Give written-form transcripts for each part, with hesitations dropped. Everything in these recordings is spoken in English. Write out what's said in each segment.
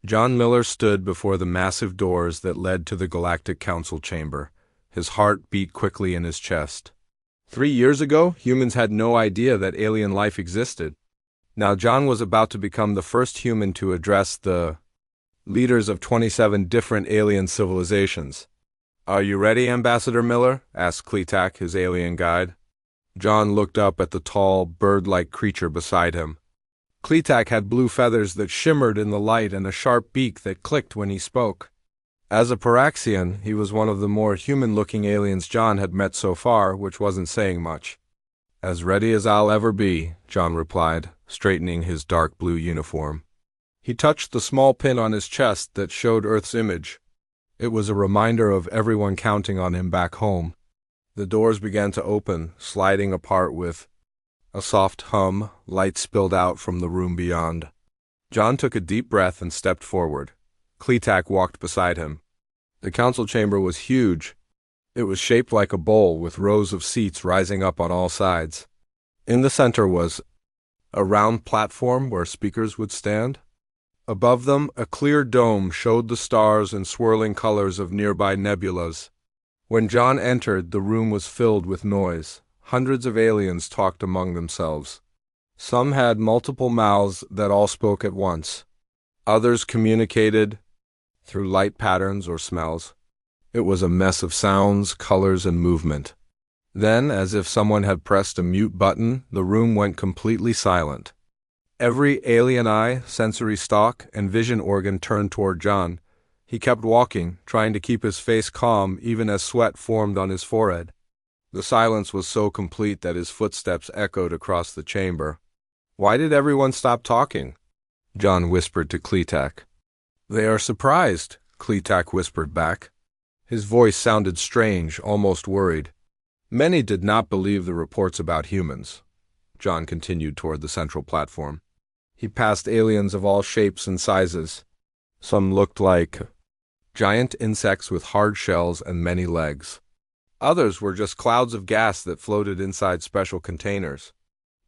John Miller stood before the massive doors that led to the Galactic Council chamber. His heart beat quickly in his chest. 3 years ago, humans had no idea that alien life existed. Now John was about to become the first human to address the leaders of 27 different alien civilizations. "Are you ready, Ambassador Miller?" asked Kletak, his alien guide. John looked up at the tall, bird-like creature beside him. Kletak had blue feathers that shimmered in the light and a sharp beak that clicked when he spoke. As a Paraxian, he was one of the more human-looking aliens John had met so far, which wasn't saying much. "As ready as I'll ever be," John replied, straightening his dark blue uniform. He touched the small pin on his chest that showed Earth's image. It was a reminder of everyone counting on him back home. The doors began to open, sliding apart with a soft hum. Light spilled out from the room beyond. John took a deep breath and stepped forward. Kletak walked beside him. The council chamber was huge. It was shaped like a bowl with rows of seats rising up on all sides. In the center was a round platform where speakers would stand. Above them, a clear dome showed the stars and swirling colors of nearby nebulas. When John entered, the room was filled with noise. Hundreds of aliens talked among themselves. Some had multiple mouths that all spoke at once. Others communicated through light patterns or smells. It was a mess of sounds, colors, and movement. Then, as if someone had pressed a mute button, the room went completely silent. Every alien eye, sensory stalk, and vision organ turned toward John. He kept walking, trying to keep his face calm even as sweat formed on his forehead. The silence was so complete that his footsteps echoed across the chamber. "Why did everyone stop talking?" John whispered to Kletak. "They are surprised," Kletak whispered back. His voice sounded strange, almost worried. "Many did not believe the reports about humans." John continued toward the central platform. He passed aliens of all shapes and sizes. Some looked like giant insects with hard shells and many legs. Others were just clouds of gas that floated inside special containers.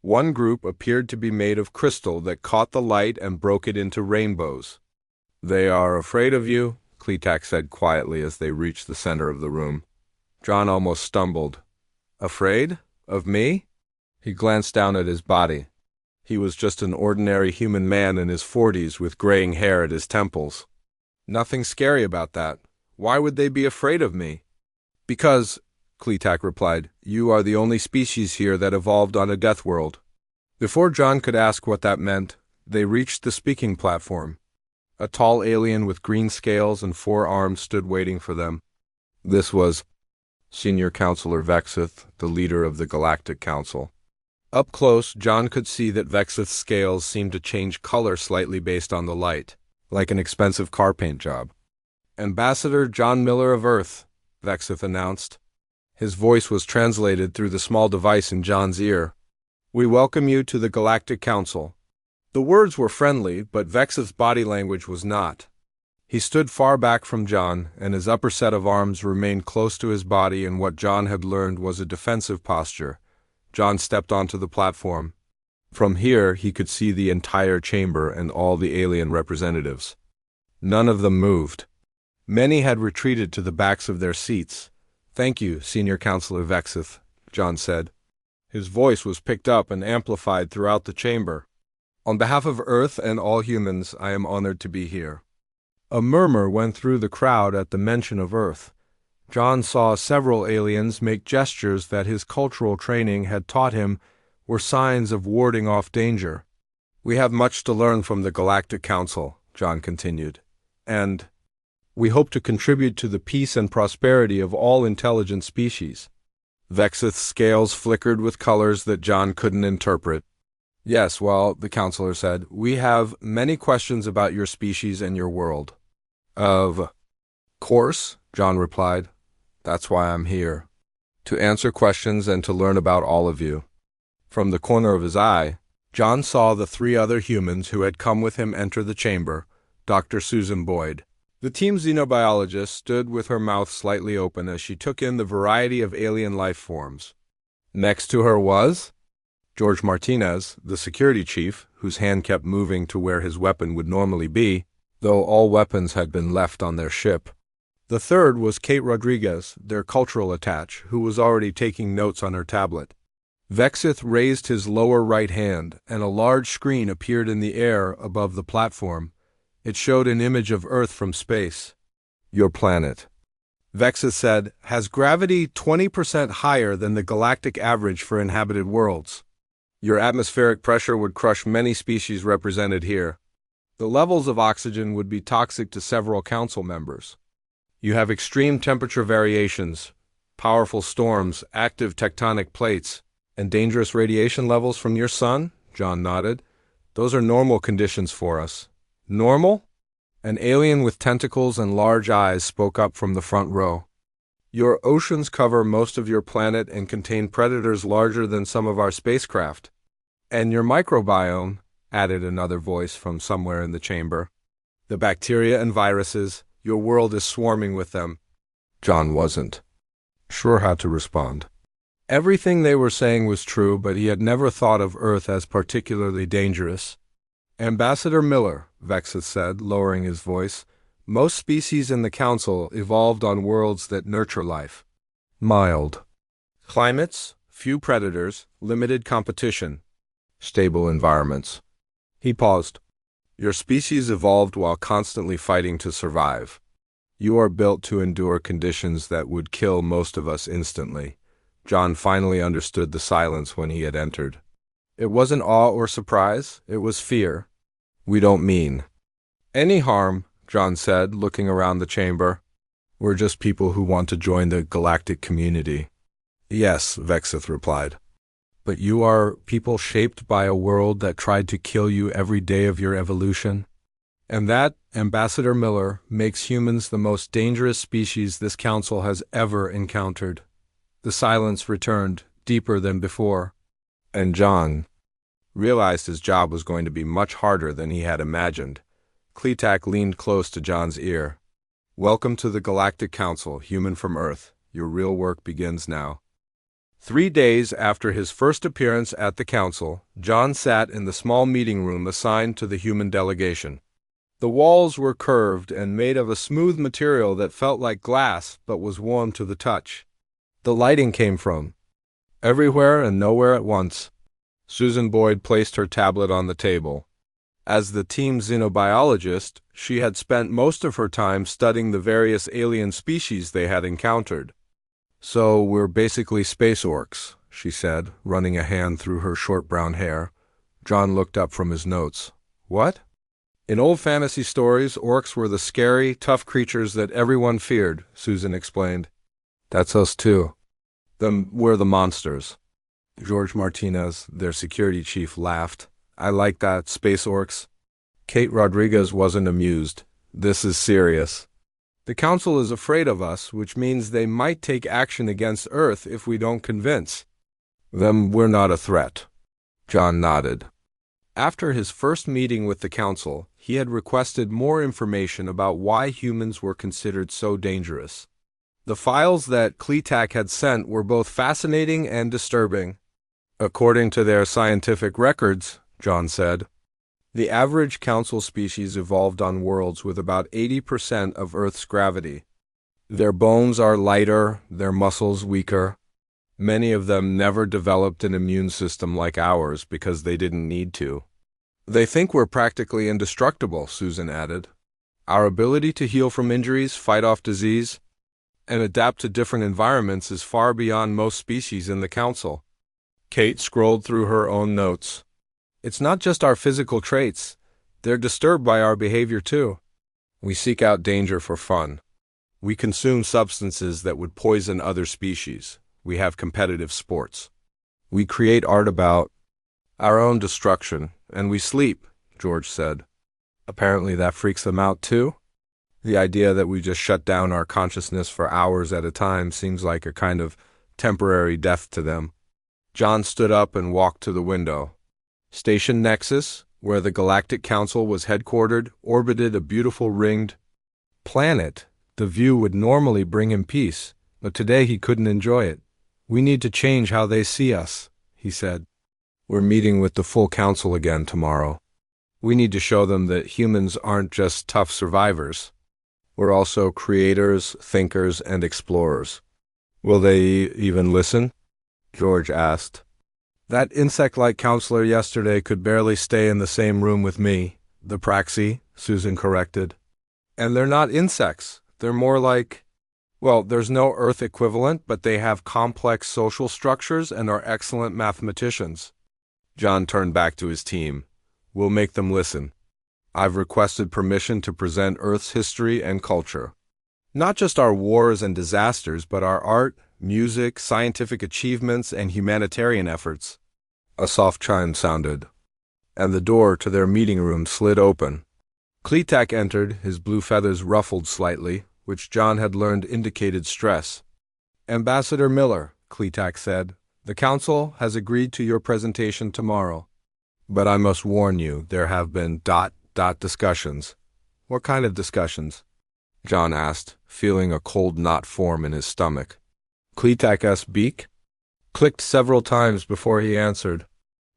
One group appeared to be made of crystal that caught the light and broke it into rainbows. "They are afraid of you," Kletak said quietly as they reached the center of the room. John almost stumbled. "Afraid? Of me?" He glanced down at his body. He was just an ordinary human man in his 40s with graying hair at his temples. "Nothing scary about that. Why would they be afraid of me?" "Because," Kletak replied, "you are the only species here that evolved on a death world." Before John could ask what that meant, they reached the speaking platform. A tall alien with green scales and 4 arms stood waiting for them. This was Senior Counselor Vexith, the leader of the Galactic Council. Up close, John could see that Vexith's scales seemed to change color slightly based on the light, like an expensive car paint job. "Ambassador John Miller of Earth," Vexith announced. His voice was translated through the small device in John's ear. "We welcome you to the Galactic Council." The words were friendly, but Vexith's body language was not. He stood far back from John, and his upper set of arms remained close to his body in what John had learned was a defensive posture. John stepped onto the platform. From here, he could see the entire chamber and all the alien representatives. None of them moved. Many had retreated to the backs of their seats. "Thank you, Senior Counselor Vexith," John said. His voice was picked up and amplified throughout the chamber. "On behalf of Earth and all humans, I am honored to be here." A murmur went through the crowd at the mention of Earth. John saw several aliens make gestures that his cultural training had taught him were signs of warding off danger. "We have much to learn from the Galactic Council," John continued, "and we hope to contribute to the peace and prosperity of all intelligent species." Vexith's scales flickered with colors that John couldn't interpret. "Yes, well," the counselor said, "we have many questions about your species and your world." "Of course," John replied. "That's why I'm here. To answer questions and to learn about all of you." From the corner of his eye, John saw the 3 other humans who had come with him enter the chamber, Dr. Susan Boyd. The team xenobiologist stood with her mouth slightly open as she took in the variety of alien life forms. Next to her was George Martinez, the security chief, whose hand kept moving to where his weapon would normally be. though all weapons had been left on their ship. The third was Kate Rodriguez, their cultural attach, who was already taking notes on her tablet. Vexith raised his lower right hand, and a large screen appeared in the air above the platform. It showed an image of Earth from space. Your planet, Vexith said, has gravity 20% higher than the galactic average for inhabited worlds. Your atmospheric pressure would crush many species represented here. The levels of oxygen would be toxic to several council members. You have extreme temperature variations, powerful storms, active tectonic plates, and dangerous radiation levels from your sun? John nodded. Those are normal conditions for us. Normal? An alien with tentacles and large eyes spoke up from the front row. Your oceans cover most of your planet and contain predators larger than some of our spacecraft. And your microbiome, added another voice from somewhere in the chamber. The bacteria and viruses, your world is swarming with them. John wasn't sure how to respond. Everything they were saying was true, but he had never thought of Earth as particularly dangerous. Ambassador Miller, Vexith said, lowering his voice, most species in the Council evolved on worlds that nurture life. Mild climates, few predators, limited competition, stable environments. He paused. Your species evolved while constantly fighting to survive. You are built to endure conditions that would kill most of us instantly. John finally understood the silence when he had entered. It wasn't awe or surprise, it was fear. We don't mean any harm, John said, looking around the chamber. We're just people who want to join the galactic community. Yes, Vexith replied. But you are people shaped by a world that tried to kill you every day of your evolution? And that, Ambassador Miller, makes humans the most dangerous species this council has ever encountered. The silence returned, deeper than before. And John realized his job was going to be much harder than he had imagined. Kletak leaned close to John's ear. Welcome to the Galactic Council, human from Earth. Your real work begins now. 3 days after his first appearance at the council, John sat in the small meeting room assigned to the human delegation. The walls were curved and made of a smooth material that felt like glass but was warm to the touch. The lighting came from everywhere and nowhere at once. Susan Boyd placed her tablet on the table. As the team xenobiologist, she had spent most of her time studying the various alien species they had encountered. So we're basically Space Orcs, she said, running a hand through her short brown hair. John looked up from his notes. What? In old fantasy stories, orcs were the scary, tough creatures that everyone feared, Susan explained. That's us too. We're the monsters. George Martinez, their security chief, laughed. I like that, Space Orcs. Kate Rodriguez wasn't amused. This is serious. The Council is afraid of us, which means they might take action against Earth if we don't convince them we're not a threat. John nodded. After his first meeting with the Council, he had requested more information about why humans were considered so dangerous. The files that Kletak had sent were both fascinating and disturbing. According to their scientific records, John said, the average council species evolved on worlds with about 80% of Earth's gravity. Their bones are lighter, their muscles weaker. Many of them never developed an immune system like ours because they didn't need to. They think we're practically indestructible, Susan added. Our ability to heal from injuries, fight off disease, and adapt to different environments is far beyond most species in the Council. Kate scrolled through her own notes. It's not just our physical traits. They're disturbed by our behavior too. We seek out danger for fun. We consume substances that would poison other species. We have competitive sports. We create art about our own destruction, and we sleep, George said. Apparently that freaks them out too. The idea that we just shut down our consciousness for hours at a time seems like a kind of temporary death to them. John stood up and walked to the window. Station Nexus, where the Galactic Council was headquartered, orbited a beautiful ringed planet. The view would normally bring him peace, but today he couldn't enjoy it. We need to change how they see us, he said. We're meeting with the full council again tomorrow. We need to show them that humans aren't just tough survivors. We're also creators, thinkers, and explorers. Will they even listen? George asked. That insect-like counselor yesterday could barely stay in the same room with me, the Praxi, Susan corrected. And they're not insects. They're more like, well, there's no Earth equivalent, but they have complex social structures and are excellent mathematicians. John turned back to his team. We'll make them listen. I've requested permission to present Earth's history and culture. Not just our wars and disasters, but our art, music, scientific achievements, and humanitarian efforts. A soft chime sounded, and the door to their meeting room slid open. Kletak entered, his blue feathers ruffled slightly, which John had learned indicated stress. Ambassador Miller, Kletak said, the Council has agreed to your presentation tomorrow. But I must warn you, there have been ... discussions. What kind of discussions? John asked, feeling a cold knot form in his stomach. Kletak's beak clicked several times before he answered.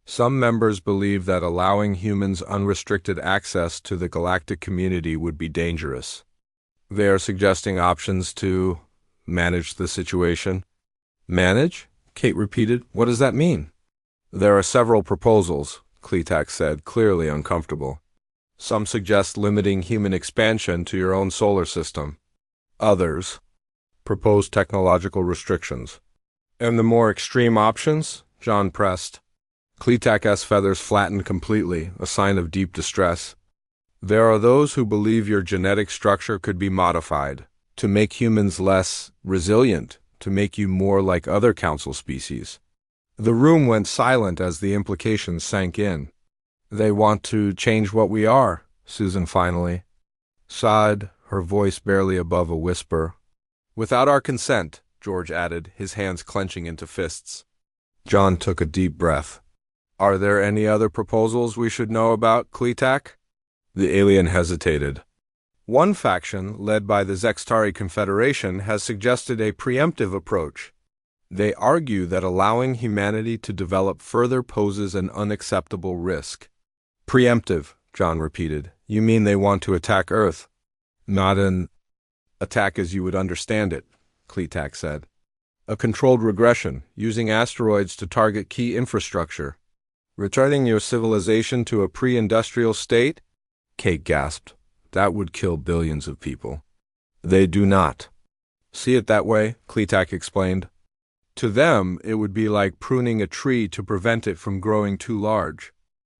Some members believe that allowing humans unrestricted access to the galactic community would be dangerous. They are suggesting options to manage the situation. Manage? Kate repeated. What does that mean? There are several proposals, Kletak said, clearly uncomfortable. Some suggest limiting human expansion to your own solar system. Others propose technological restrictions. And the more extreme options? John pressed. Kletak's feathers flattened completely, a sign of deep distress. There are those who believe your genetic structure could be modified, to make humans less resilient, to make you more like other council species. The room went silent as the implications sank in. They want to change what we are, Susan finally sighed, her voice barely above a whisper. Without our consent, George added, his hands clenching into fists. John took a deep breath. Are there any other proposals we should know about, Kletak? The alien hesitated. One faction, led by the Zextari Confederation, has suggested a preemptive approach. They argue that allowing humanity to develop further poses an unacceptable risk. Preemptive, John repeated. You mean they want to attack Earth? Not an attack as you would understand it, Kletak said. A controlled regression, using asteroids to target key infrastructure. Returning your civilization to a pre-industrial state? Kate gasped. That would kill billions of people. They do not see it that way, Kletak explained. To them, it would be like pruning a tree to prevent it from growing too large.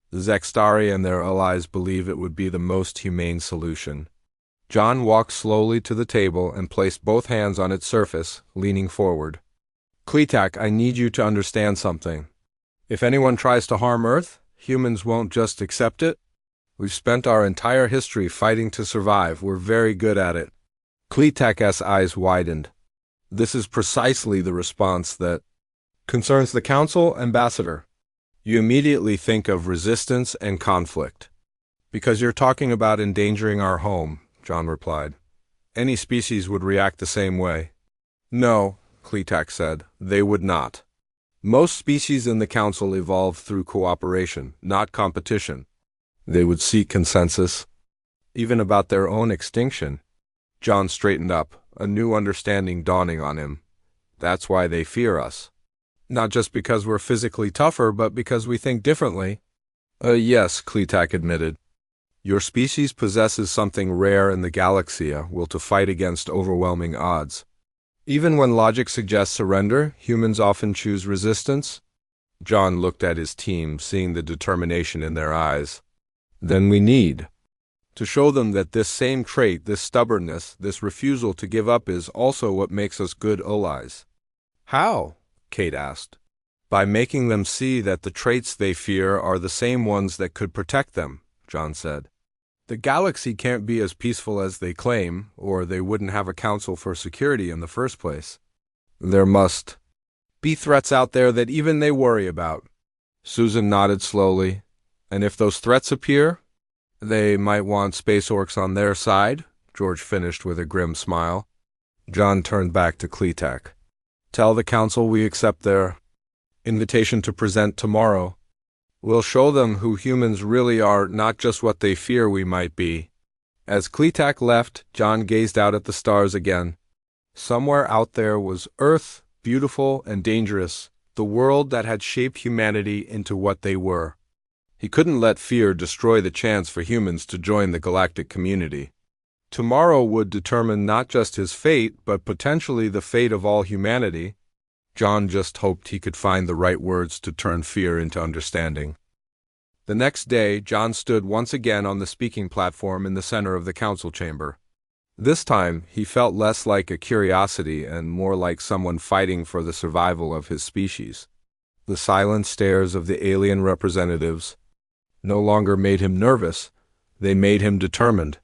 The Zextari and their allies believe it would be the most humane solution. John walked slowly to the table and placed both hands on its surface, leaning forward. Kletak, I need you to understand something. If anyone tries to harm Earth, humans won't just accept it. We've spent our entire history fighting to survive. We're very good at it. Kletak's eyes widened. This is precisely the response that concerns the Council, Ambassador. You immediately think of resistance and conflict. Because you're talking about endangering our home, John replied. Any species would react the same way. No, Kletak said, they would not. Most species in the Council evolved through cooperation, not competition. They would seek consensus, even about their own extinction. John straightened up, a new understanding dawning on him. That's why they fear us. Not just because we're physically tougher, but because we think differently. Yes, Kletak admitted. Your species possesses something rare in the galaxy, will to fight against overwhelming odds. Even when logic suggests surrender, humans often choose resistance. John looked at his team, seeing the determination in their eyes. Then we need to show them that this same trait, this stubbornness, this refusal to give up is also what makes us good allies. How? Kate asked. By making them see that the traits they fear are the same ones that could protect them, John said. The galaxy can't be as peaceful as they claim, or they wouldn't have a council for security in the first place. There must be threats out there that even they worry about. Susan nodded slowly. And if those threats appear, they might want Space Orcs on their side, George finished with a grim smile. John turned back to Kletak. Tell the Council we accept their invitation to present tomorrow. We'll show them who humans really are, not just what they fear we might be. As Kletak left, John gazed out at the stars again. Somewhere out there was Earth, beautiful and dangerous, the world that had shaped humanity into what they were. He couldn't let fear destroy the chance for humans to join the galactic community. Tomorrow would determine not just his fate, but potentially the fate of all humanity. John just hoped he could find the right words to turn fear into understanding. The next day, John stood once again on the speaking platform in the center of the council chamber. This time, he felt less like a curiosity and more like someone fighting for the survival of his species. The silent stares of the alien representatives no longer made him nervous, they made him determined.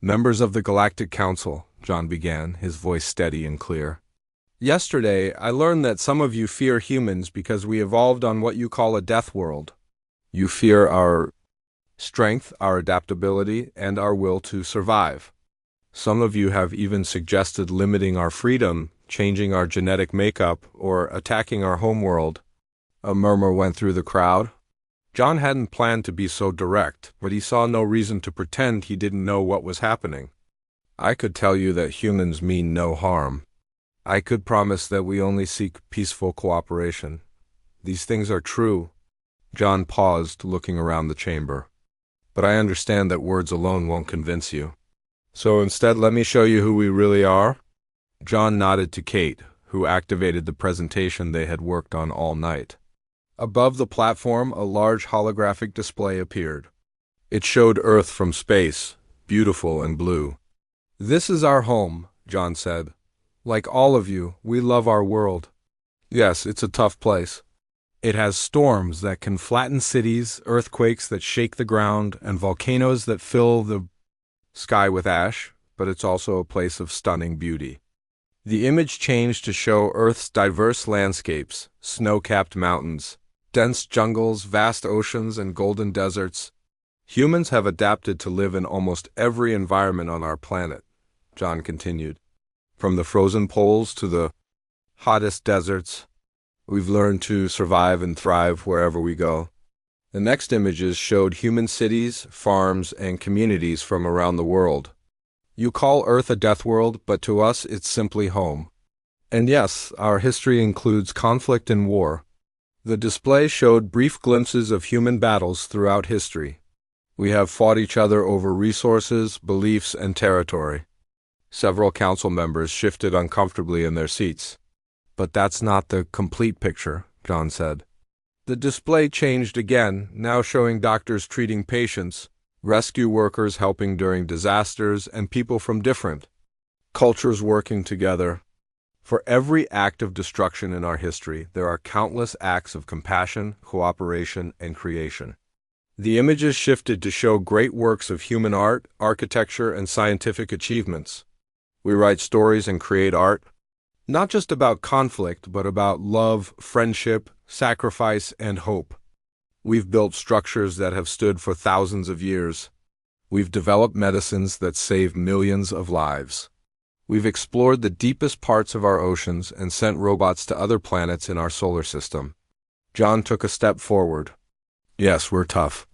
"Members of the Galactic Council," John began, his voice steady and clear. "Yesterday, I learned that some of you fear humans because we evolved on what you call a death world. You fear our strength, our adaptability, and our will to survive. Some of you have even suggested limiting our freedom, changing our genetic makeup, or attacking our homeworld." A murmur went through the crowd. John hadn't planned to be so direct, but he saw no reason to pretend he didn't know what was happening. "I could tell you that humans mean no harm. I could promise that we only seek peaceful cooperation. These things are true." John paused, looking around the chamber. "But I understand that words alone won't convince you. So instead, let me show you who we really are." John nodded to Kate, who activated the presentation they had worked on all night. Above the platform, a large holographic display appeared. It showed Earth from space, beautiful and blue. "This is our home," John said. "Like all of you, we love our world. Yes, it's a tough place. It has storms that can flatten cities, earthquakes that shake the ground, and volcanoes that fill the sky with ash, but it's also a place of stunning beauty." The image changed to show Earth's diverse landscapes, snow-capped mountains, dense jungles, vast oceans, and golden deserts. "Humans have adapted to live in almost every environment on our planet," John continued. "From the frozen poles to the hottest deserts, we've learned to survive and thrive wherever we go." The next images showed human cities, farms, and communities from around the world. "You call Earth a death world, but to us it's simply home. And yes, our history includes conflict and war." The display showed brief glimpses of human battles throughout history. "We have fought each other over resources, beliefs, and territory." Several council members shifted uncomfortably in their seats. "But that's not the complete picture," John said. The display changed again, now showing doctors treating patients, rescue workers helping during disasters, and people from different cultures working together. For every act of destruction in our history, there are countless acts of compassion, cooperation, and creation. The images shifted to show great works of human art, architecture, and scientific achievements. "We write stories and create art, not just about conflict, but about love, friendship, sacrifice, and hope. We've built structures that have stood for thousands of years. We've developed medicines that save millions of lives. We've explored the deepest parts of our oceans and sent robots to other planets in our solar system." John took a step forward. "Yes, we're tough.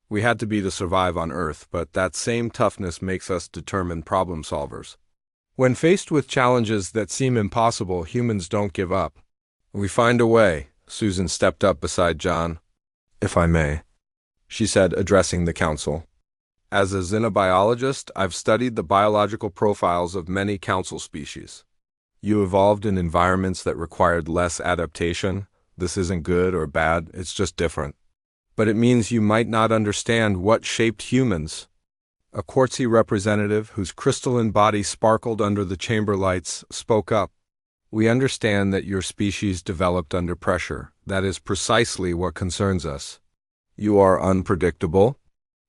We had to be to survive on Earth, but that same toughness makes us determined problem solvers. When faced with challenges that seem impossible, humans don't give up. We find a way." Susan stepped up beside John. "If I may," she said, addressing the council. "As a xenobiologist, I've studied the biological profiles of many council species. You evolved in environments that required less adaptation. This isn't good or bad, it's just different. But it means you might not understand what shaped humans." A quartzy representative, whose crystalline body sparkled under the chamber lights, spoke up. "We understand that your species developed under pressure. That is precisely what concerns us. You are unpredictable."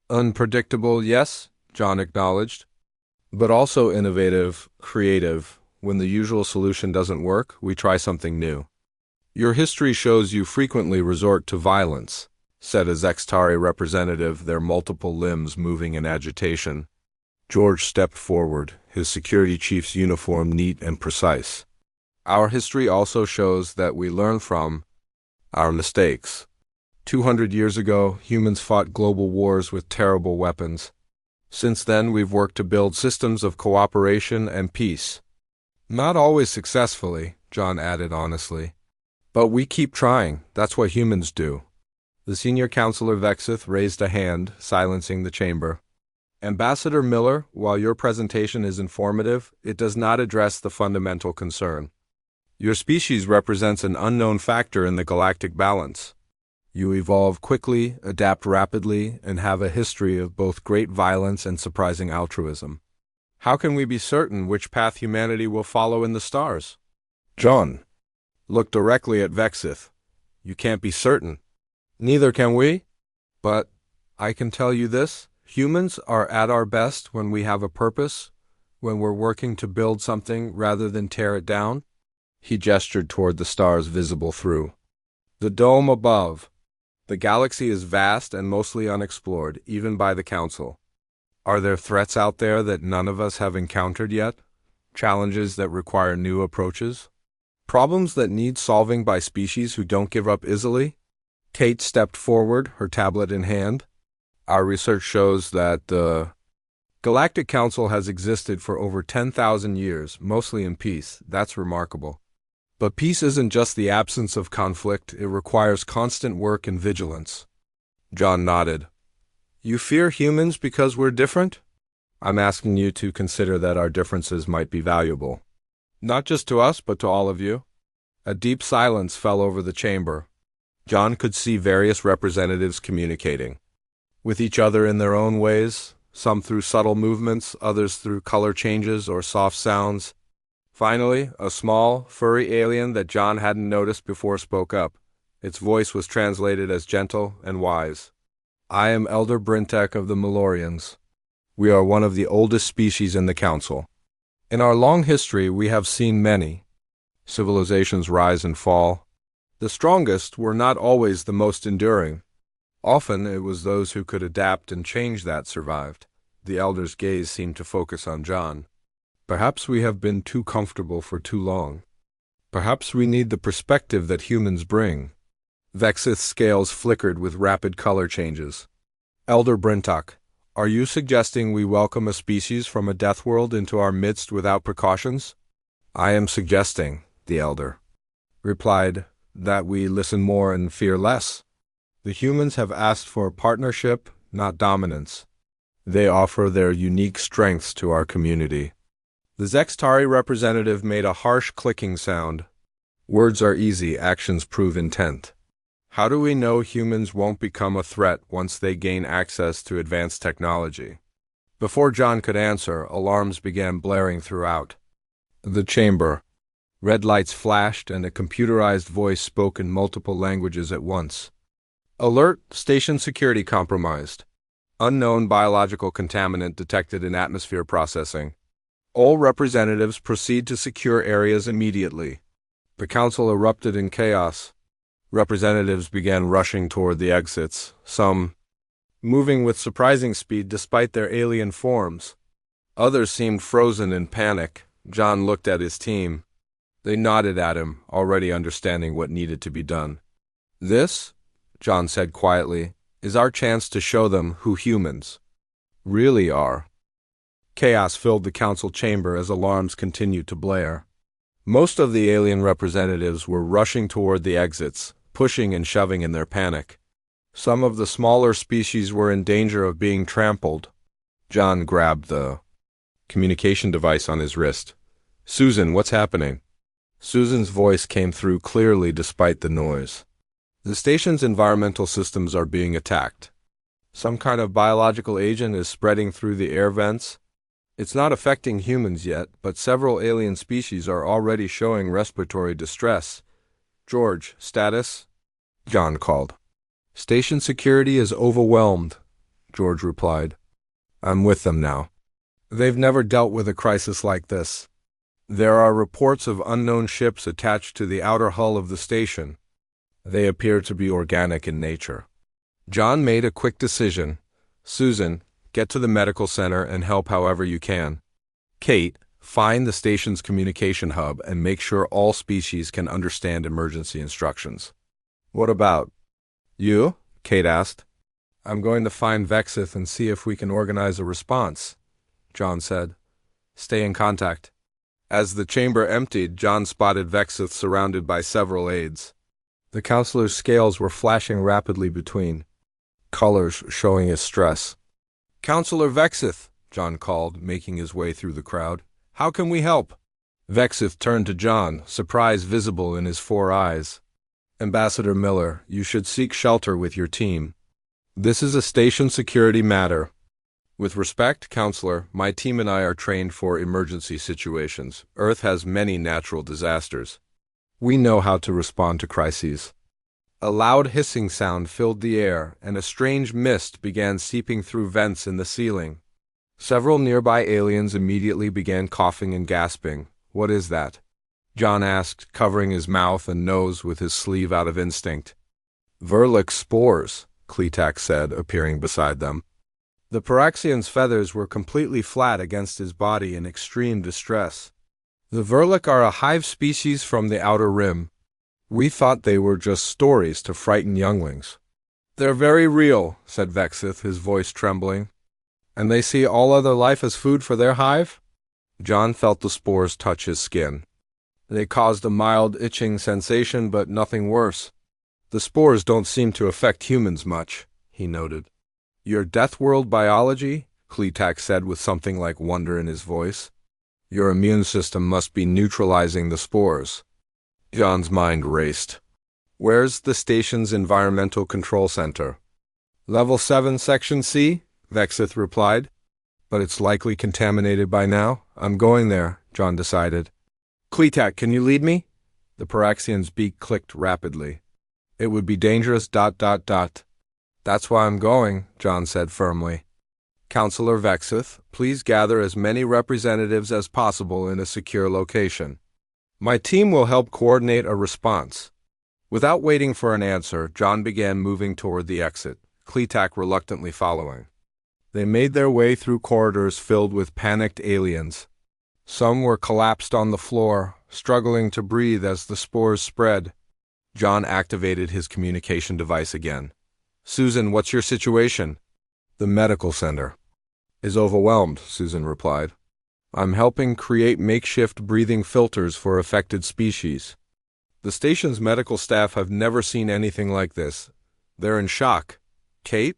"Unpredictable, yes," John acknowledged. "But also innovative, creative. When the usual solution doesn't work, we try something new." "Your history shows you frequently resort to violence," said a Zextari representative, their multiple limbs moving in agitation. George stepped forward, his security chief's uniform neat and precise. "Our history also shows that we learn from our mistakes. 200 years ago, humans fought global wars with terrible weapons. Since then, we've worked to build systems of cooperation and peace. Not always successfully, John added honestly. But we keep trying. That's what humans do. The senior counselor Vexith raised a hand, silencing the chamber. Ambassador Miller, while your presentation is informative, it does not address the fundamental concern. Your species represents an unknown factor in the galactic balance. You evolve quickly, adapt rapidly, and have a history of both great violence and surprising altruism. How can we be certain which path humanity will follow in the stars? John looked directly at Vexith. You can't be certain. Neither can we. But I can tell you this. Humans are at our best when we have a purpose, when we're working to build something rather than tear it down. He gestured toward the stars visible through the dome above. The galaxy is vast and mostly unexplored, even by the Council. Are there threats out there that none of us have encountered yet? Challenges that require new approaches? Problems that need solving by species who don't give up easily? Kate stepped forward, her tablet in hand. Our research shows that the Galactic Council has existed for over 10,000 years, mostly in peace. That's remarkable. But peace isn't just the absence of conflict, it requires constant work and vigilance. John nodded. You fear humans because we're different? I'm asking you to consider that our differences might be valuable. Not just to us, but to all of you. A deep silence fell over the chamber. John could see various representatives communicating with each other in their own ways, some through subtle movements, others through color changes or soft sounds. Finally, a small, furry alien that John hadn't noticed before spoke up. Its voice was translated as gentle and wise. I am Elder Brintek of the Malorians. We are one of the oldest species in the Council. In our long history, we have seen many civilizations rise and fall. The strongest were not always the most enduring. Often it was those who could adapt and change that survived. The Elder's gaze seemed to focus on John. Perhaps we have been too comfortable for too long. Perhaps we need the perspective that humans bring. Vexith's scales flickered with rapid color changes. Elder Brintok, are you suggesting we welcome a species from a death world into our midst without precautions? I am suggesting, the Elder replied, that we listen more and fear less. The humans have asked for partnership, not dominance. They offer their unique strengths to our community. The Zextari representative made a harsh clicking sound. Words are easy, actions prove intent. How do we know humans won't become a threat once they gain access to advanced technology? Before John could answer, alarms began blaring throughout the chamber. Red lights flashed and a computerized voice spoke in multiple languages at once. Alert, station security compromised. Unknown biological contaminant detected in atmosphere processing. All representatives proceed to secure areas immediately. The council erupted in chaos. Representatives began rushing toward the exits, some moving with surprising speed despite their alien forms. Others seemed frozen in panic. John looked at his team. They nodded at him, already understanding what needed to be done. This, John said quietly, is our chance to show them who humans really are. Chaos filled the council chamber as alarms continued to blare. Most of the alien representatives were rushing toward the exits, pushing and shoving in their panic. Some of the smaller species were in danger of being trampled. John grabbed the communication device on his wrist. Susan, what's happening? Susan's voice came through clearly despite the noise. The station's environmental systems are being attacked. Some kind of biological agent is spreading through the air vents. It's not affecting humans yet, but several alien species are already showing respiratory distress. George, status? John called. Station security is overwhelmed, George replied. I'm with them now. They've never dealt with a crisis like this. There are reports of unknown ships attached to the outer hull of the station. They appear to be organic in nature. John made a quick decision. Susan, get to the medical center and help however you can. Kate, find the station's communication hub and make sure all species can understand emergency instructions. What about You? Kate asked. I'm going to find Vexith and see if we can organize a response, John said. Stay in contact. As the chamber emptied, John spotted Vexith surrounded by several aides. The counselor's scales were flashing rapidly between, colors showing his stress. Counselor Vexith, John called, making his way through the crowd. How can we help? Vexith turned to John, surprise visible in his 4 eyes. Ambassador Miller, you should seek shelter with your team. This is a station security matter. With respect, Counselor, my team and I are trained for emergency situations. Earth has many natural disasters. We know how to respond to crises. A loud hissing sound filled the air, and a strange mist began seeping through vents in the ceiling. Several nearby aliens immediately began coughing and gasping. What is that? John asked, covering his mouth and nose with his sleeve out of instinct. Verlic spores, Kletak said, appearing beside them. The Paraxian's feathers were completely flat against his body in extreme distress. The Verlic are a hive species from the Outer Rim. We thought they were just stories to frighten younglings. They're very real, said Vexith, his voice trembling. And they see all other life as food for their hive? John felt the spores touch his skin. They caused a mild itching sensation, but nothing worse. The spores don't seem to affect humans much, he noted. Your Death World biology? Kletak said with something like wonder in his voice. Your immune system must be neutralizing the spores. John's mind raced. Where's the station's environmental control center? Level 7, Section C, Vexith replied. But it's likely contaminated by now. I'm going there, John decided. Kletak, can you lead me? The Paraxian's beak clicked rapidly. It would be dangerous. That's why I'm going, John said firmly. Counselor Vexith, please gather as many representatives as possible in a secure location. My team will help coordinate a response. Without waiting for an answer, John began moving toward the exit, Kletak reluctantly following. They made their way through corridors filled with panicked aliens. Some were collapsed on the floor, struggling to breathe as the spores spread. John activated his communication device again. Susan, what's your situation? The medical center is overwhelmed, Susan replied. I'm helping create makeshift breathing filters for affected species. The station's medical staff have never seen anything like this. They're in shock. Kate?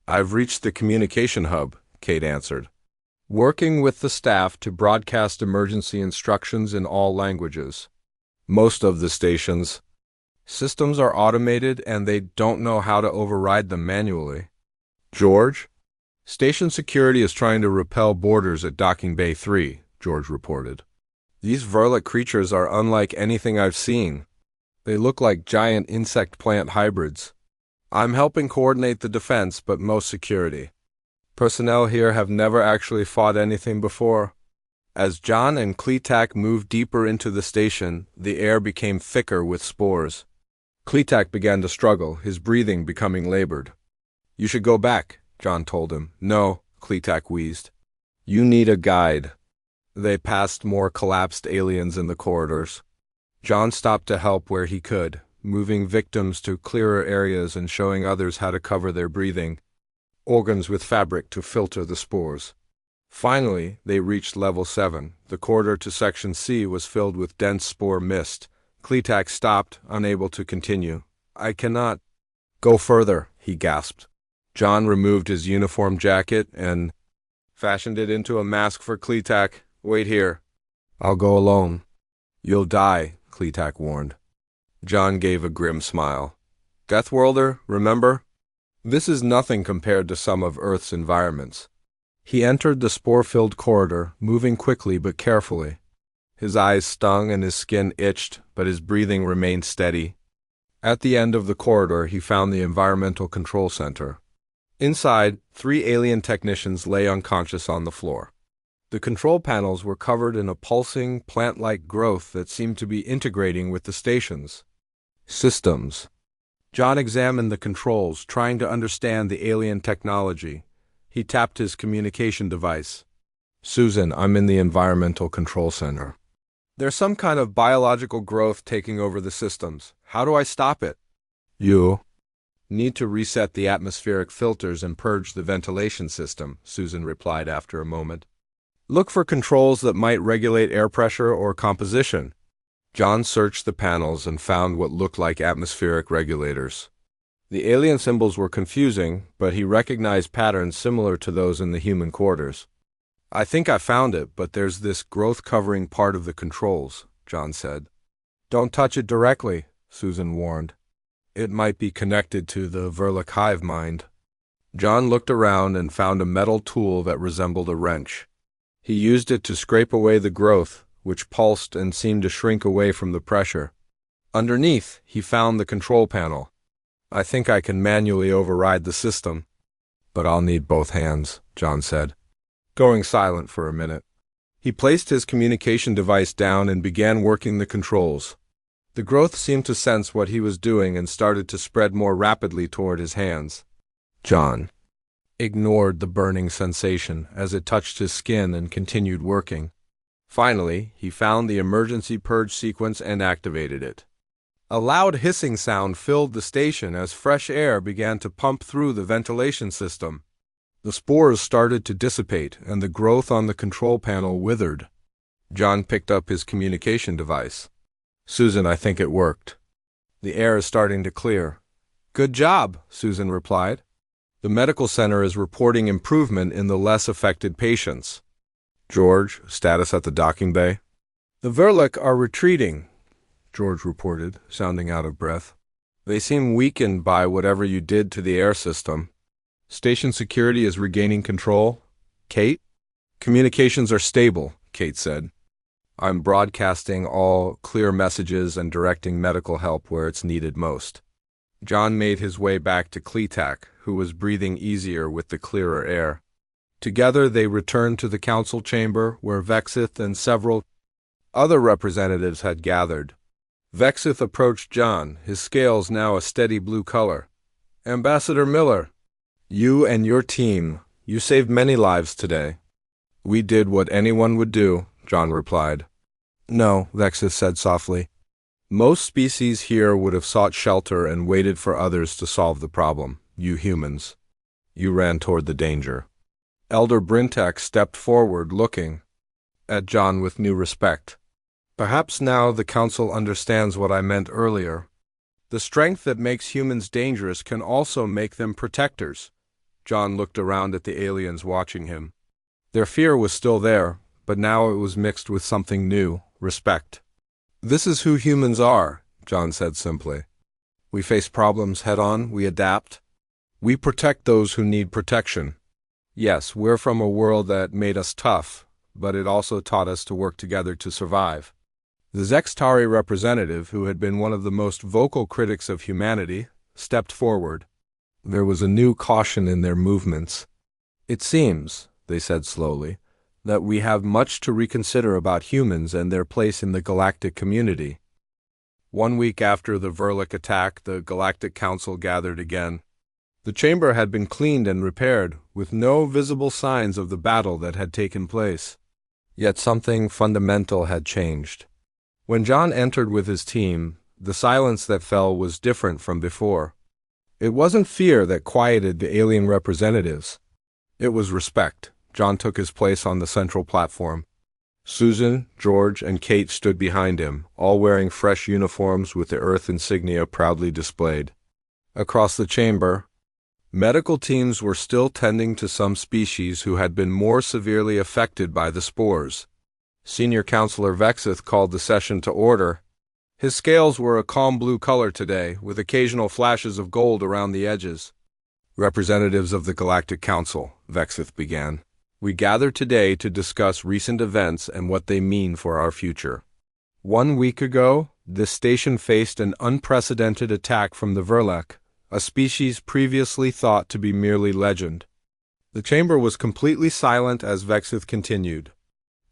I've reached the communication hub, Kate answered. Working with the staff to broadcast emergency instructions in all languages. Most of the station's systems are automated and they don't know how to override them manually. George? Station security is trying to repel boarders at Docking Bay 3, George reported. These Verlic creatures are unlike anything I've seen. They look like giant insect-plant hybrids. I'm helping coordinate the defense, but most security. Personnel here have never actually fought anything before. As John and Kletak moved deeper into the station, the air became thicker with spores. Kletak began to struggle, his breathing becoming labored. You should go back, John told him. No, Kletak wheezed. You need a guide. They passed more collapsed aliens in the corridors. John stopped to help where he could, moving victims to clearer areas and showing others how to cover their breathing. Organs with fabric to filter the spores. Finally, they reached level 7. The corridor to section C was filled with dense spore mist. Kletak stopped, unable to continue. I cannot go further, he gasped. John removed his uniform jacket and fashioned it into a mask for Kletak. Wait here. I'll go alone. You'll die, Kletak warned. John gave a grim smile. Deathworlder, remember? This is nothing compared to some of Earth's environments. He entered the spore-filled corridor, moving quickly but carefully. His eyes stung and his skin itched, but his breathing remained steady. At the end of the corridor, he found the Environmental Control Center. Inside, 3 alien technicians lay unconscious on the floor. The control panels were covered in a pulsing, plant-like growth that seemed to be integrating with the station's systems. John examined the controls, trying to understand the alien technology. He tapped his communication device. Susan, I'm in the Environmental Control Center. There's some kind of biological growth taking over the systems. How do I stop it? You Need to reset the atmospheric filters and purge the ventilation system, Susan replied after a moment. Look for controls that might regulate air pressure or composition. John searched the panels and found what looked like atmospheric regulators. The alien symbols were confusing, but he recognized patterns similar to those in the human quarters. I think I found it, but there's this growth covering part of the controls, John said. Don't touch it directly, Susan warned. It might be connected to the Verlic hive mind. John looked around and found a metal tool that resembled a wrench. He used it to scrape away the growth, which pulsed and seemed to shrink away from the pressure. Underneath, he found the control panel. I think I can manually override the system. But I'll need both hands, John said, going silent for a minute. He placed his communication device down and began working the controls. The growth seemed to sense what he was doing and started to spread more rapidly toward his hands. John ignored the burning sensation as it touched his skin and continued working. Finally, he found the emergency purge sequence and activated it. A loud hissing sound filled the station as fresh air began to pump through the ventilation system. The spores started to dissipate and the growth on the control panel withered. John picked up his communication device. Susan, I think it worked. The air is starting to clear. Good job, Susan replied. The medical center is reporting improvement in the less affected patients. George, status at the docking bay? The Verlic are retreating, George reported, sounding out of breath. They seem weakened by whatever you did to the air system. Station security is regaining control. Kate? Communications are stable, Kate said. I'm broadcasting all clear messages and directing medical help where it's needed most. John made his way back to Kletak, who was breathing easier with the clearer air. Together they returned to the council chamber where Vexith and several other representatives had gathered. Vexith approached John, his scales now a steady blue color. Ambassador Miller, you and your team, you saved many lives today. We did what anyone would do, John replied. No, Vexith said softly. Most species here would have sought shelter and waited for others to solve the problem. You humans. You ran toward the danger. Elder Brintek stepped forward, looking at John with new respect. Perhaps now the council understands what I meant earlier. The strength that makes humans dangerous can also make them protectors. John looked around at the aliens watching him. Their fear was still there, but now it was mixed with something new, respect. This is who humans are, John said simply. We face problems head-on, we adapt. We protect those who need protection. Yes, we're from a world that made us tough, but it also taught us to work together to survive. The Zextari representative, who had been one of the most vocal critics of humanity, stepped forward. There was a new caution in their movements. It seems, they said slowly, that we have much to reconsider about humans and their place in the galactic community. 1 week after the Verlic attack, the Galactic Council gathered again. The chamber had been cleaned and repaired, with no visible signs of the battle that had taken place. Yet something fundamental had changed. When John entered with his team, the silence that fell was different from before. It wasn't fear that quieted the alien representatives. It was respect. John took his place on the central platform. Susan, George, and Kate stood behind him, all wearing fresh uniforms with the Earth insignia proudly displayed. Across the chamber, medical teams were still tending to some species who had been more severely affected by the spores. Senior Counselor Vexith called the session to order. His scales were a calm blue color today, with occasional flashes of gold around the edges. Representatives of the Galactic Council, Vexith began. We gather today to discuss recent events and what they mean for our future. 1 week ago, this station faced an unprecedented attack from the Verlic, a species previously thought to be merely legend. The chamber was completely silent as Vexith continued.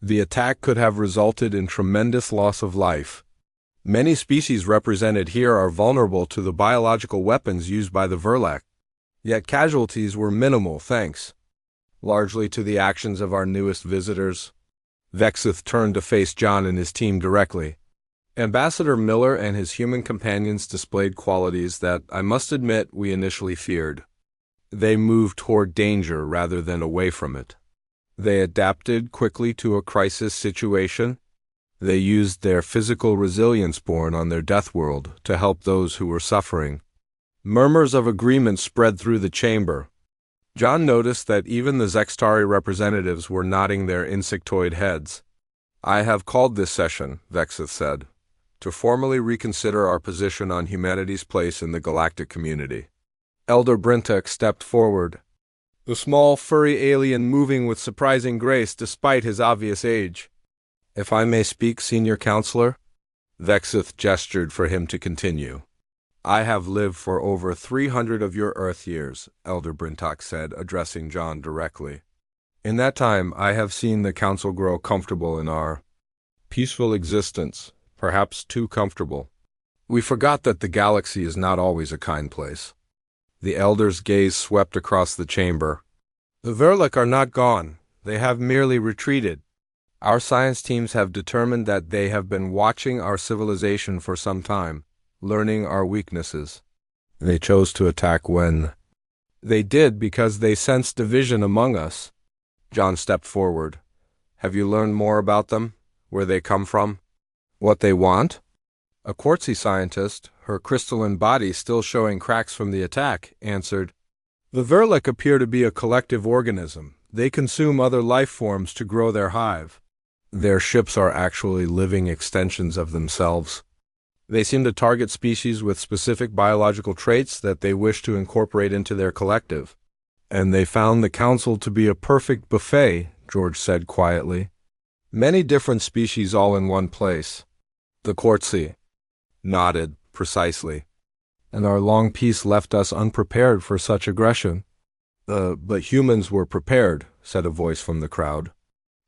The attack could have resulted in tremendous loss of life. Many species represented here are vulnerable to the biological weapons used by the Verlic. Yet casualties were minimal, thanks largely to the actions of our newest visitors. Vexith turned to face John and his team directly. Ambassador Miller and his human companions displayed qualities that, I must admit, we initially feared. They moved toward danger rather than away from it. They adapted quickly to a crisis situation. They used their physical resilience born on their death world to help those who were suffering. Murmurs of agreement spread through the chamber. John noticed that even the Zextari representatives were nodding their insectoid heads. I have called this session, Vexith said, to formally reconsider our position on humanity's place in the galactic community. Elder Brintek stepped forward, the small, furry alien moving with surprising grace despite his obvious age. If I may speak, Senior Counselor? Vexith gestured for him to continue. I have lived for over 300 of your Earth years, Elder Brintok said, addressing John directly. In that time, I have seen the Council grow comfortable in our peaceful existence, perhaps too comfortable. We forgot that the galaxy is not always a kind place. The Elder's gaze swept across the chamber. The Verlic are not gone. They have merely retreated. Our science teams have determined that they have been watching our civilization for some time, learning our weaknesses. They chose to attack when they did because they sensed division among us. John stepped forward. Have you learned more about them? Where they come from? What they want? A quartzy scientist, her crystalline body still showing cracks from the attack, answered, The Verlic appear to be a collective organism. They consume other life forms to grow their hive. Their ships are actually living extensions of themselves. They seem to target species with specific biological traits that they wish to incorporate into their collective. And they found the Council to be a perfect buffet, George said quietly. Many different species all in one place. The quartzy nodded, precisely. And our long peace left us unprepared for such aggression. But humans were prepared, said a voice from the crowd.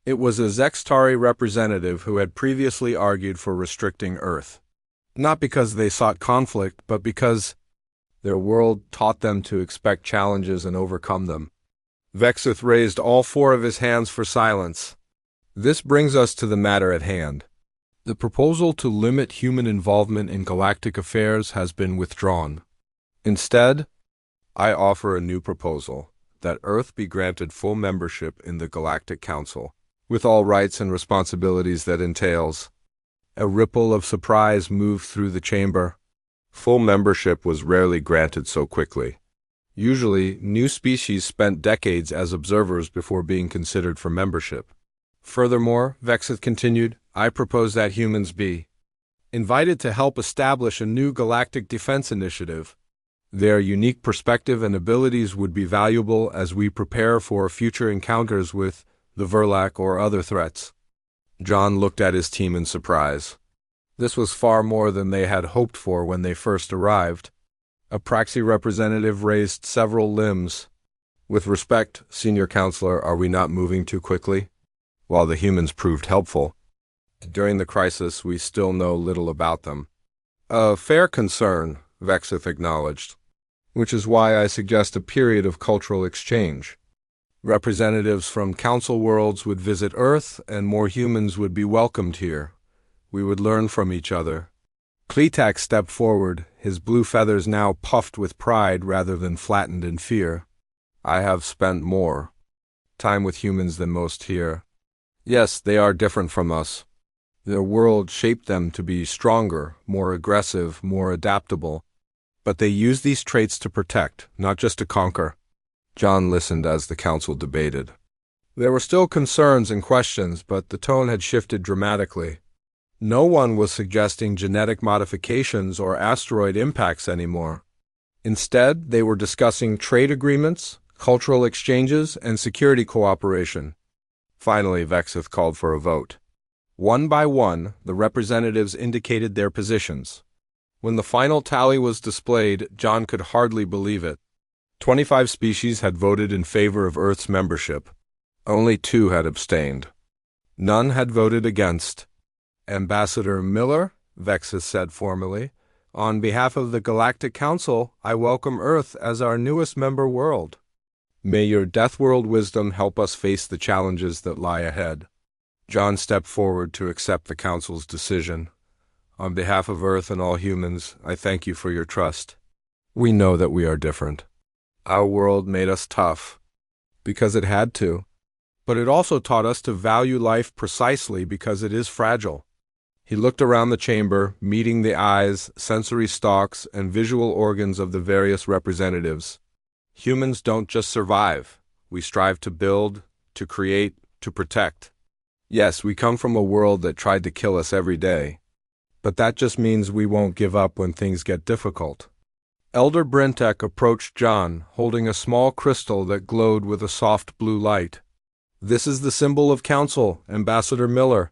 It was a Zextari representative who had previously argued for restricting Earth. Not because they sought conflict, but because their world taught them to expect challenges and overcome them. Vexith raised all four of his hands for silence. This brings us to the matter at hand. The proposal to limit human involvement in galactic affairs has been withdrawn. Instead, I offer a new proposal, that Earth be granted full membership in the Galactic Council, with all rights and responsibilities that entails. A ripple of surprise moved through the chamber. Full membership was rarely granted so quickly. Usually, new species spent decades as observers before being considered for membership. Furthermore, Vexith continued, I propose that humans be invited to help establish a new galactic defense initiative. Their unique perspective and abilities would be valuable as we prepare for future encounters with the Verlac or other threats. John looked at his team in surprise. This was far more than they had hoped for when they first arrived. A Praxi representative raised several limbs. With respect, Senior Counselor, are we not moving too quickly? While the humans proved helpful, during the crisis we still know little about them. A fair concern, Vexith acknowledged, which is why I suggest a period of cultural exchange. Representatives from Council worlds would visit Earth, and more humans would be welcomed here. We would learn from each other. Kletak stepped forward, his blue feathers now puffed with pride rather than flattened in fear. I have spent more time with humans than most here. Yes, they are different from us. Their world shaped them to be stronger, more aggressive, more adaptable. But they use these traits to protect, not just to conquer. John listened as the council debated. There were still concerns and questions, but the tone had shifted dramatically. No one was suggesting genetic modifications or asteroid impacts anymore. Instead, they were discussing trade agreements, cultural exchanges, and security cooperation. Finally, Vexith called for a vote. One by one, the representatives indicated their positions. When the final tally was displayed, John could hardly believe it. 25 species had voted in favor of Earth's membership. Only 2 had abstained. None had voted against. Ambassador Miller, Vexith said formally, on behalf of the Galactic Council, I welcome Earth as our newest member world. May your Death World wisdom help us face the challenges that lie ahead. John stepped forward to accept the Council's decision. On behalf of Earth and all humans, I thank you for your trust. We know that we are different. Our world made us tough, because it had to. But it also taught us to value life precisely because it is fragile. He looked around the chamber, meeting the eyes, sensory stalks, and visual organs of the various representatives. Humans don't just survive. We strive to build, to create, to protect. Yes, we come from a world that tried to kill us every day. But that just means we won't give up when things get difficult. Elder Brentek approached John, holding a small crystal that glowed with a soft blue light. This is the symbol of council, Ambassador Miller.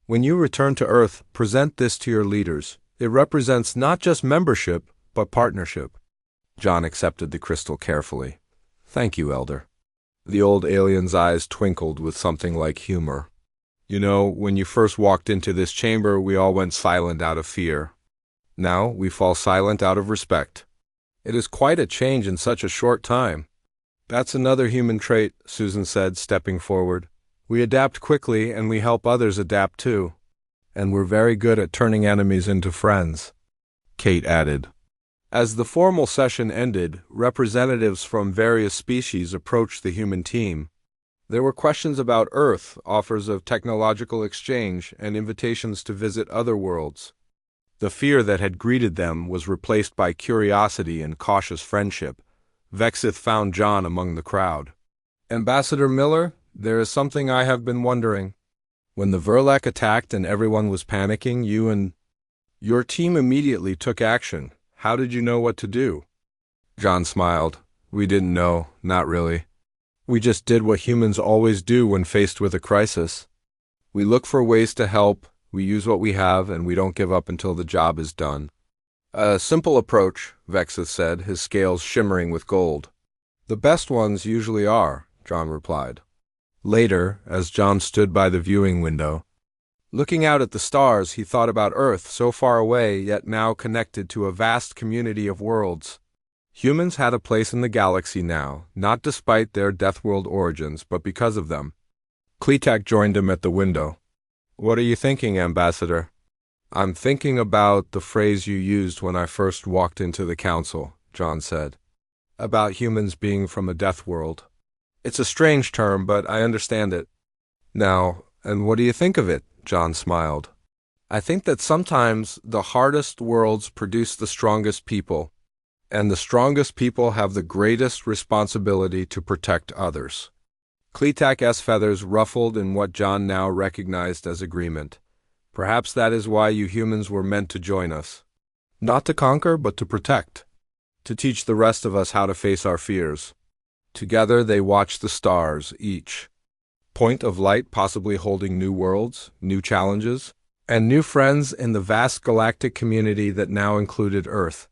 When you return to Earth, present this to your leaders. It represents not just membership, but partnership. John accepted the crystal carefully. Thank you, Elder. The old alien's eyes twinkled with something like humor. You know, when you first walked into this chamber, we all went silent out of fear. Now we fall silent out of respect. It is quite a change in such a short time. That's another human trait, Susan said, stepping forward. We adapt quickly and we help others adapt too. And we're very good at turning enemies into friends, Kate added. As the formal session ended, representatives from various species approached the human team. There were questions about Earth, offers of technological exchange, and invitations to visit other worlds. The fear that had greeted them was replaced by curiosity and cautious friendship. Vexith found John among the crowd. Ambassador Miller, there is something I have been wondering. When the Verlek attacked and everyone was panicking, you and your team immediately took action. How did you know what to do? John smiled. We didn't know, not really. We just did what humans always do when faced with a crisis. We look for ways to help, we use what we have, and we don't give up until the job is done. A simple approach, Vexith said, his scales shimmering with gold. The best ones usually are, John replied. Later, as John stood by the viewing window, looking out at the stars, he thought about Earth, so far away, yet now connected to a vast community of worlds. Humans had a place in the galaxy now, not despite their Deathworld origins, but because of them. Kletak joined him at the window. What are you thinking, Ambassador? I'm thinking about the phrase you used when I first walked into the council, John said. About humans being from a death world. It's a strange term, but I understand it. Now, and what do you think of it? John smiled. I think that sometimes the hardest worlds produce the strongest people, and the strongest people have the greatest responsibility to protect others. Kletak's feathers ruffled in what John now recognized as agreement. Perhaps that is why you humans were meant to join us. Not to conquer, but to protect. To teach the rest of us how to face our fears. Together they watched the stars, each point of light possibly holding new worlds, new challenges, and new friends in the vast galactic community that now included Earth.